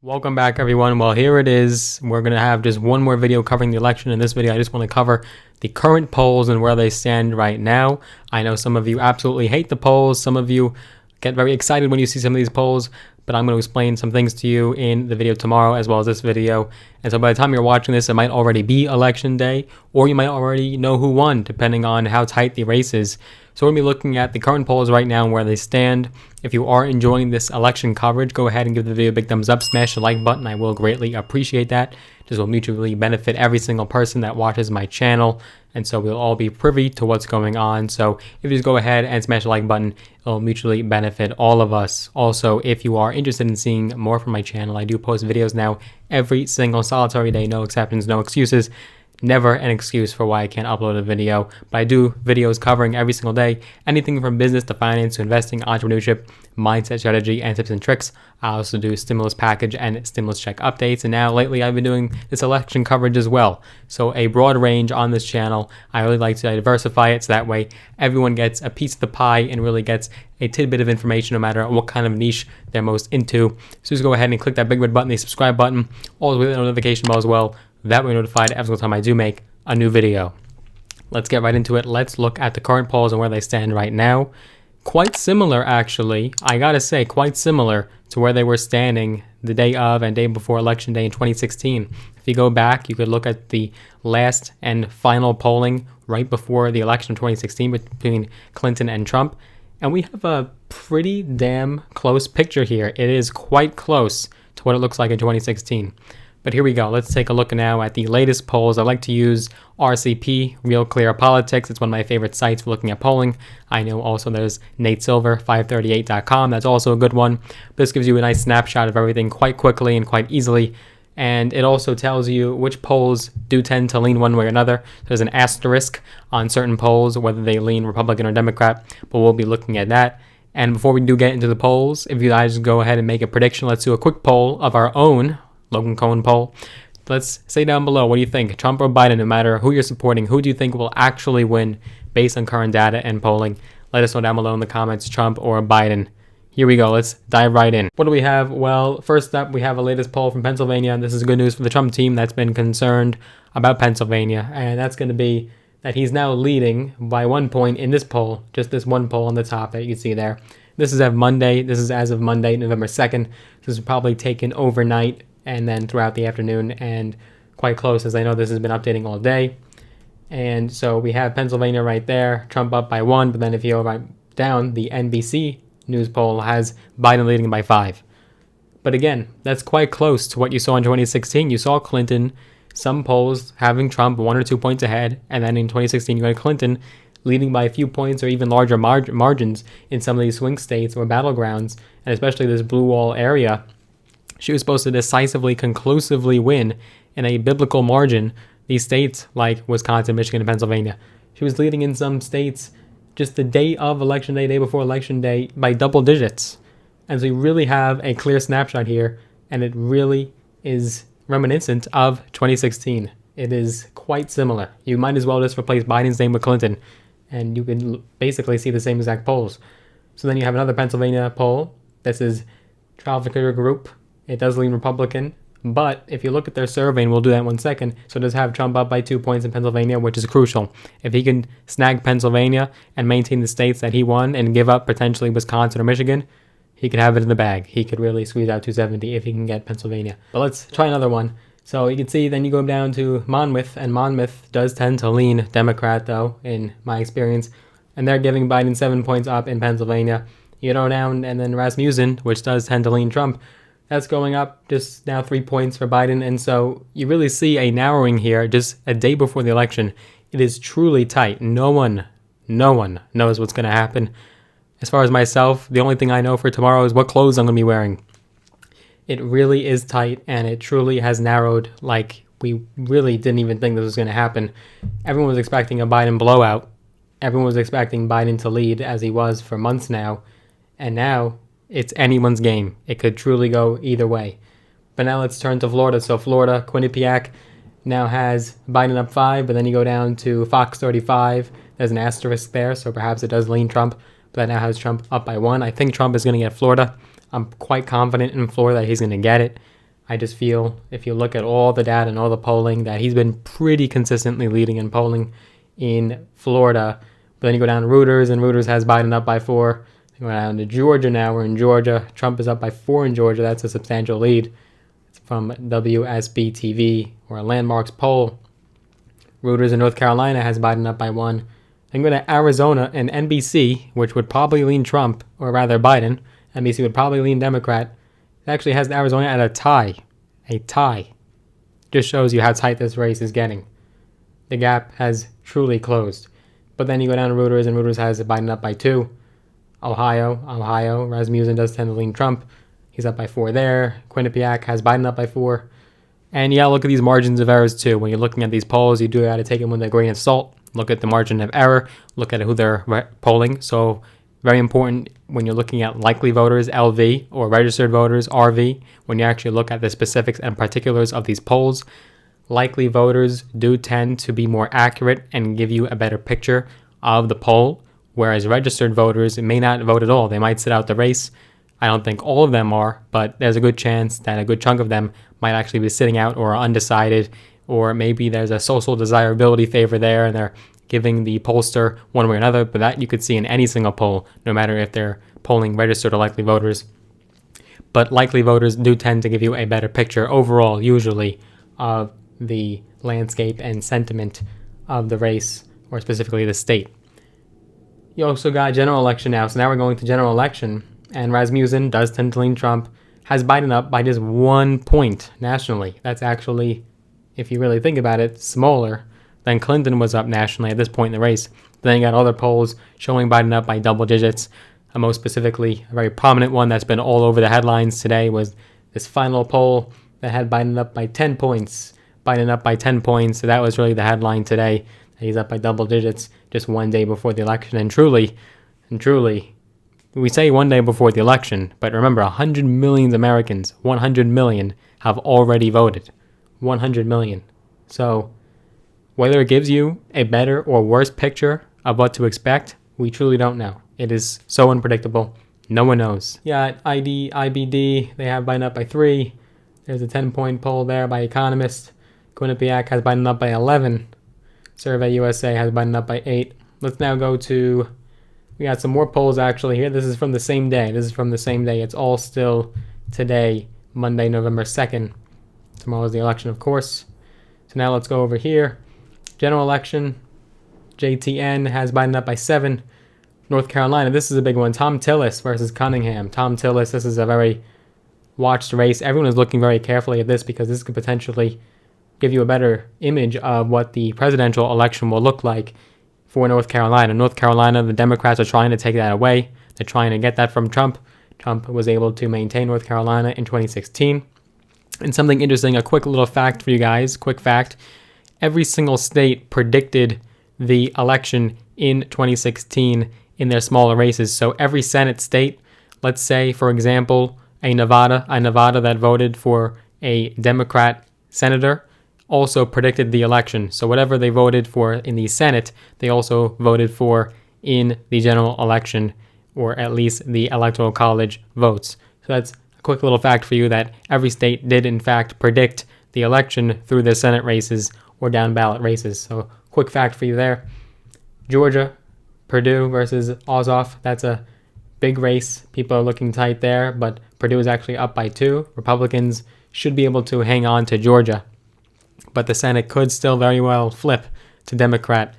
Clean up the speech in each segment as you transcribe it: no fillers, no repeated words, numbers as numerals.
Welcome back, everyone. Well, here it is. We're going to have just one more video covering the election. In this video, I just want to cover the current polls and where they stand right now. I know some of you absolutely hate the polls. Some of you get very excited when you see some of these polls, but I'm going to explain some things to you in the video tomorrow as well as this video. And so by the time you're watching this, it might already be election day, or you might already know who won, depending on how tight the race is. So we're going to be looking at the current polls right now and where they stand. If you are enjoying this election coverage, go ahead and give the video a big thumbs up, smash the like button. I will greatly appreciate that. This will mutually benefit every single person that watches my channel, and so we'll all be privy to what's going on. So if you just go ahead and smash the like button, it'll mutually benefit all of us. Also, if you are interested in seeing more from my channel, I do post videos now every single solitary day, no exceptions, no excuses. Never an excuse for why I can't upload a video, but I do videos covering every single day, anything from business to finance to investing, entrepreneurship, mindset, strategy, and tips and tricks. I also do stimulus package and stimulus check updates, and now lately I've been doing this election coverage as well. So a broad range on this channel. I really like to diversify it so that way everyone gets a piece of the pie and really gets a tidbit of information no matter what kind of niche they're most into. So just go ahead and click that big red button, the subscribe button, always with the notification bell as well. That way you're notified every single time I do make a new video. Let's get right into it. Let's look at the current polls and where they stand right now. Quite similar, actually. I gotta say, quite similar to where they were standing the day of and day before Election Day in 2016. If you go back, you could look at the last and final polling right before the election of 2016 between Clinton and Trump. And we have a pretty damn close picture here. It is quite close to what it looks like in 2016. But here we go. Let's take a look now at the latest polls. I like to use RCP, Real Clear Politics. It's one of my favorite sites for looking at polling. I know also there's Nate Silver, 538.com. That's also a good one. This gives you a nice snapshot of everything quite quickly and quite easily. And it also tells you which polls do tend to lean one way or another. There's an asterisk on certain polls, whether they lean Republican or Democrat, but we'll be looking at that. And before we do get into the polls, if you guys go ahead and make a prediction, let's do a quick poll of our own Logan Cohen poll. Let's say down below, what do you think? Trump or Biden, no matter who you're supporting, who do you think will actually win based on current data and polling? Let us know down below in the comments, Trump or Biden. Here we go. Let's dive right in. What do we have? Well, first up, we have a latest poll from Pennsylvania. This is good news for the Trump team that's been concerned about Pennsylvania, and that's going to be that he's now leading by 1 point in this poll, just this one poll on the top that you can see there. This is as of Monday, November 2nd. This is probably taken overnight and then throughout the afternoon and quite close, as I know this has been updating all day. And so we have Pennsylvania right there, Trump up by 1, but then if you go right down, the NBC News poll has Biden leading by 5. But again, that's quite close to what you saw in 2016. You saw Clinton, some polls having Trump 1 or 2 points ahead, and then in 2016 you had Clinton leading by a few points or even larger margins in some of these swing states or battlegrounds, and especially this blue wall area. She was supposed to decisively, conclusively win in a biblical margin these states like Wisconsin, Michigan, and Pennsylvania. She was leading in some states just the day of Election Day, day before Election Day, by double digits. And so you really have a clear snapshot here, and it really is reminiscent of 2016. It is quite similar. You might as well just replace Biden's name with Clinton, and you can basically see the same exact polls. So then you have another Pennsylvania poll. This is Trafficker Group. It does lean Republican, but if you look at their survey, and we'll do that in 1 second, so it does have Trump up by 2 points in Pennsylvania, which is crucial. If he can snag Pennsylvania and maintain the states that he won and give up potentially Wisconsin or Michigan, he could have it in the bag. He could really squeeze out 270 if he can get Pennsylvania. But let's try another one. So you can see then you go down to Monmouth, and Monmouth does tend to lean Democrat, though, in my experience, and they're giving Biden 7 points up in Pennsylvania. You go down, and then Rasmussen, which does tend to lean Trump, that's going up just now 3 points for Biden. And so you really see a narrowing here just a day before the election. It is truly tight. No one knows what's going to happen. As far as myself, the only thing I know for tomorrow is what clothes I'm going to be wearing. It really is tight, and it truly has narrowed like we really didn't even think this was going to happen. Everyone was expecting a Biden blowout. Everyone was expecting Biden to lead as he was for months now. And now it's anyone's game. It could truly go either way. But now let's turn to Florida. So Florida, Quinnipiac now has Biden up 5, but then you go down to Fox 35. There's an asterisk there, so perhaps it does lean Trump, but that now has Trump up by 1. I think Trump is going to get Florida. I'm quite confident in Florida that he's going to get it. I just feel if you look at all the data and all the polling that he's been pretty consistently leading in polling in Florida. But then you go down to Reuters, and Reuters has Biden up by 4. You go down to Georgia now. We're in Georgia. Trump is up by 4 in Georgia. That's a substantial lead. It's from WSB TV or a Landmarks poll. Reuters in North Carolina has Biden up by 1. Then go to Arizona and NBC, which would probably lean Trump, or rather Biden. NBC would probably lean Democrat. It actually has Arizona at a tie. A tie. Just shows you how tight this race is getting. The gap has truly closed. But then you go down to Reuters, and Reuters has Biden up by 2. Ohio, Rasmussen does tend to lean Trump. He's up by 4 there. Quinnipiac has Biden up by 4. And yeah, look at these margins of errors too. When you're looking at these polls, you do got to take them with a grain of salt. Look at the margin of error. Look at who they're polling. So very important when you're looking at likely voters, LV, or registered voters, RV, when you actually look at the specifics and particulars of these polls. Likely voters do tend to be more accurate and give you a better picture of the poll, whereas registered voters may not vote at all. They might sit out the race. I don't think all of them are, but there's a good chance that a good chunk of them might actually be sitting out or undecided, or maybe there's a social desirability favor there and they're giving the pollster one way or another, but that you could see in any single poll, no matter if they're polling registered or likely voters. But likely voters do tend to give you a better picture overall, usually, of the landscape and sentiment of the race, or specifically the state. You also got general election now, so now we're going to general election, and Rasmussen does tend to lean Trump, has Biden up by just 1 point nationally. That's actually, if you really think about it, smaller than Clinton was up nationally at this point in the race. But then you got other polls showing Biden up by double digits. Most specifically, a very prominent one that's been all over the headlines today was this final poll that had Biden up by 10 points. Biden up by 10 points. So that was really the headline today. He's up by double digits just one day before the election. And truly, we say one day before the election, but remember, 100 million Americans, 100 million, have already voted. 100 million. So whether it gives you a better or worse picture of what to expect, we truly don't know. It is so unpredictable. No one knows. Yeah, IBD, they have Biden up by 3. There's a 10-point poll there by Economist. Quinnipiac has Biden up by 11. Survey USA has Biden up by 8. Let's now go to, we got some more polls actually here. This is from the same day. It's all still today, Monday, November 2nd. Tomorrow is the election, of course. So now let's go over here. General election, JTN has Biden up by 7. North Carolina, this is a big one. Tom Tillis versus Cunningham. Tom Tillis, this is a very watched race. Everyone is looking very carefully at this because this could potentially give you a better image of what the presidential election will look like for North Carolina. North Carolina, the Democrats are trying to take that away. They're trying to get that from Trump. Trump was able to maintain North Carolina in 2016. And something interesting, a quick little fact for you guys, quick fact. Every single state predicted the election in 2016 in their smaller races. So every Senate state, let's say, for example, a Nevada that voted for a Democrat senator, also predicted the election. So whatever they voted for in the Senate, they also voted for in the general election, or at least the Electoral College votes. So that's a quick little fact for you that every state did in fact predict the election through their Senate races or down ballot races. So quick fact for you there. Georgia, Purdue versus Ossoff. That's a big race. People are looking tight there, but Purdue is actually up by 2. Republicans should be able to hang on to Georgia, but the Senate could still very well flip to Democrat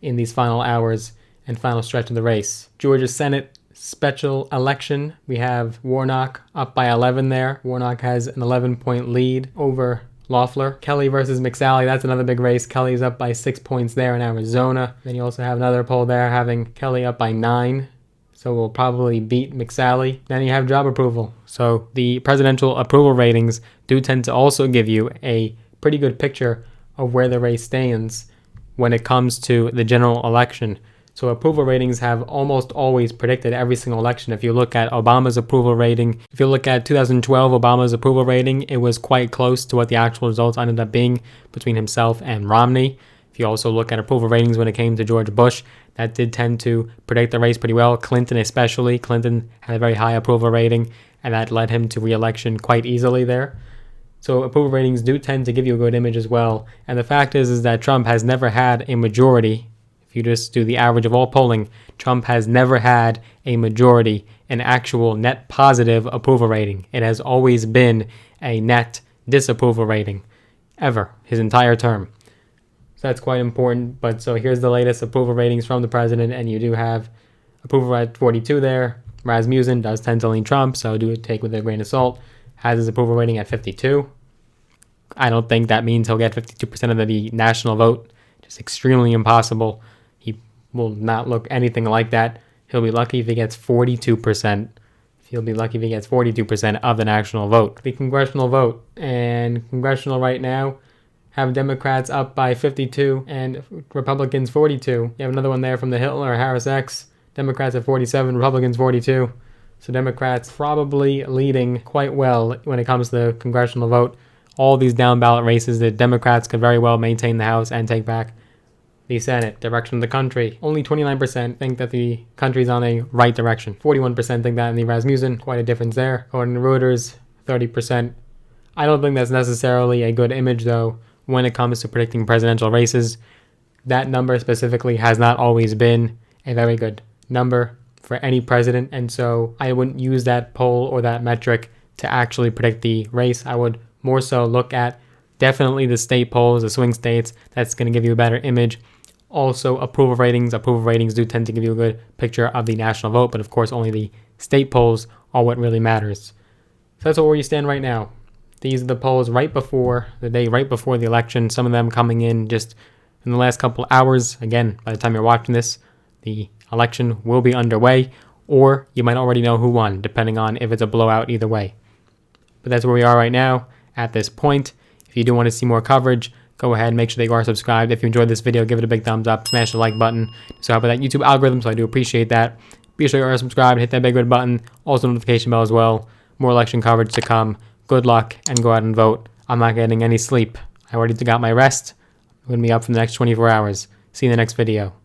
in these final hours and final stretch of the race. Georgia Senate special election. We have Warnock up by 11 there. Warnock has an 11-point lead over Loeffler. Kelly versus McSally. That's another big race. Kelly's up by 6 points there in Arizona. Then you also have another poll there having Kelly up by 9. So we'll probably beat McSally. Then you have job approval. So the presidential approval ratings do tend to also give you a pretty good picture of where the race stands when it comes to the general election. So approval ratings have almost always predicted every single election. If you look at Obama's approval rating, if you look at 2012 Obama's approval rating, it was quite close to what the actual results ended up being between himself and Romney. If you also look at approval ratings when it came to George Bush, that did tend to predict the race pretty well. Clinton especially. Clinton had a very high approval rating, and that led him to re-election quite easily there. So approval ratings do tend to give you a good image as well. And the fact is that Trump has never had a majority. If you just do the average of all polling, Trump has never had a majority, an actual net positive approval rating. It has always been a net disapproval rating, ever, his entire term. So that's quite important. But so here's the latest approval ratings from the president, and you do have approval at 42 there. Rasmussen does tend to lean Trump, so do take with a grain of salt. Has his approval rating at 52. I don't think that means he'll get 52% of the national vote. Just extremely impossible. He will not look anything like that. He'll be lucky if he gets 42%. He'll be lucky if he gets 42% of the national vote. The congressional vote. And congressional right now have Democrats up by 52 and Republicans 42. You have another one there from the Hill or Harris X. Democrats at 47, Republicans 42. So Democrats probably leading quite well when it comes to the congressional vote. All these down ballot races, the Democrats could very well maintain the House and take back the Senate. Direction of the country. Only 29% think that the country's on a right direction. 41% think that in the Rasmussen. Quite a difference there. According to Reuters, 30%. I don't think that's necessarily a good image, though, when it comes to predicting presidential races. That number specifically has not always been a very good number for any president, and so I wouldn't use that poll or that metric to actually predict the race. I would more so look at definitely the state polls, the swing states. That's going to give you a better image. Also, approval ratings. Approval ratings do tend to give you a good picture of the national vote, but of course only the state polls are what really matters. So that's where you stand right now. These are the polls right before the day, right before the election. Some of them coming in just in the last couple hours. Again, by the time you're watching this, the election will be underway, or you might already know who won, depending on if it's a blowout either way. But that's where we are right now at this point. If you do want to see more coverage, go ahead and make sure that you are subscribed. If you enjoyed this video, give it a big thumbs up, smash the like button. So help with that YouTube algorithm, so I do appreciate that. Be sure you are subscribed, hit that big red button, also notification bell as well. More election coverage to come. Good luck, and go out and vote. I'm not getting any sleep. I already got my rest. I'm going to be up for the next 24 hours. See you in the next video.